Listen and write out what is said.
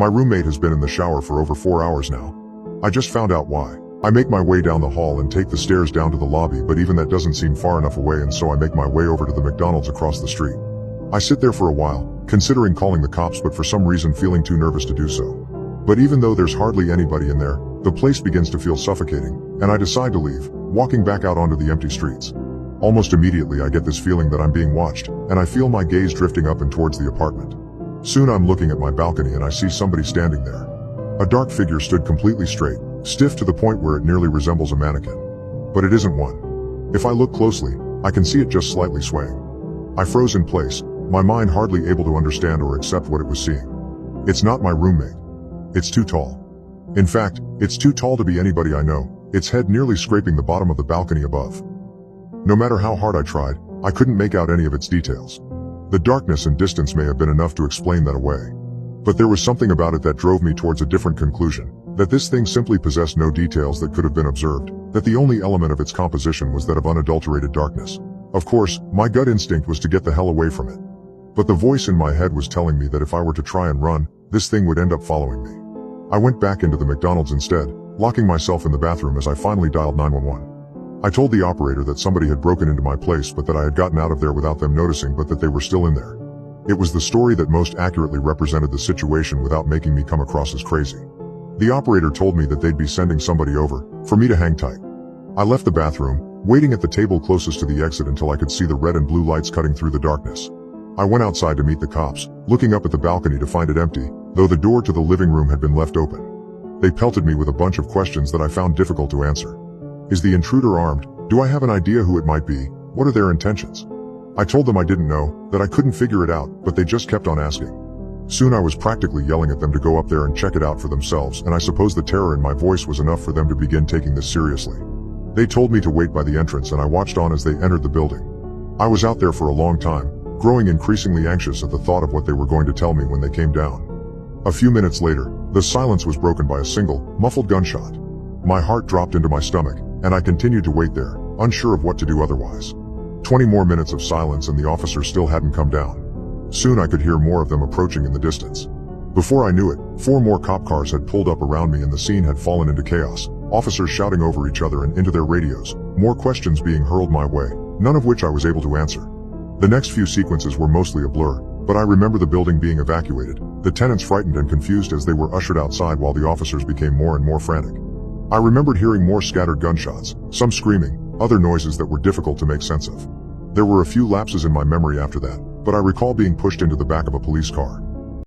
My roommate has been in the shower for over 4 hours now. I just found out why. I make my way down the hall and take the stairs down to the lobby, but even that doesn't seem far enough away, and so I make my way over to the McDonald's across the street. I sit there for a while, considering calling the cops, but for some reason feeling too nervous to do so. But even though there's hardly anybody in there, the place begins to feel suffocating, and I decide to leave, walking back out onto the empty streets. Almost immediately I get this feeling that I'm being watched, and I feel my gaze drifting up and towards the apartment. Soon I'm looking at my balcony and I see somebody standing there. A dark figure stood completely straight, stiff to the point where it nearly resembles a mannequin. But it isn't one. If I look closely, I can see it just slightly swaying. I froze in place, my mind hardly able to understand or accept what it was seeing. It's not my roommate. It's too tall. In fact, it's too tall to be anybody I know, its head nearly scraping the bottom of the balcony above. No matter how hard I tried, I couldn't make out any of its details. The darkness and distance may have been enough to explain that away. But there was something about it that drove me towards a different conclusion, that this thing simply possessed no details that could have been observed, that the only element of its composition was that of unadulterated darkness. Of course, my gut instinct was to get the hell away from it. But the voice in my head was telling me that if I were to try and run, this thing would end up following me. I went back into the McDonald's instead, locking myself in the bathroom as I finally dialed 911. I told the operator that somebody had broken into my place, but that I had gotten out of there without them noticing, but that they were still in there. It was the story that most accurately represented the situation without making me come across as crazy. The operator told me that they'd be sending somebody over, for me to hang tight. I left the bathroom, waiting at the table closest to the exit until I could see the red and blue lights cutting through the darkness. I went outside to meet the cops, looking up at the balcony to find it empty, though the door to the living room had been left open. They pelted me with a bunch of questions that I found difficult to answer. Is the intruder armed? Do I have an idea who it might be? What are their intentions? I told them I didn't know, that I couldn't figure it out, but they just kept on asking. Soon I was practically yelling at them to go up there and check it out for themselves, and I suppose the terror in my voice was enough for them to begin taking this seriously. They told me to wait by the entrance, and I watched on as they entered the building. I was out there for a long time, growing increasingly anxious at the thought of what they were going to tell me when they came down. A few minutes later, the silence was broken by a single, muffled gunshot. My heart dropped into my stomach, and I continued to wait there, unsure of what to do otherwise. 20 more minutes of silence and the officers still hadn't come down. Soon I could hear more of them approaching in the distance. Before I knew it, 4 more cop cars had pulled up around me and the scene had fallen into chaos, officers shouting over each other and into their radios, more questions being hurled my way, none of which I was able to answer. The next few sequences were mostly a blur, but I remember the building being evacuated, the tenants frightened and confused as they were ushered outside while the officers became more and more frantic. I remembered hearing more scattered gunshots, some screaming, other noises that were difficult to make sense of. There were a few lapses in my memory after that, but I recall being pushed into the back of a police car.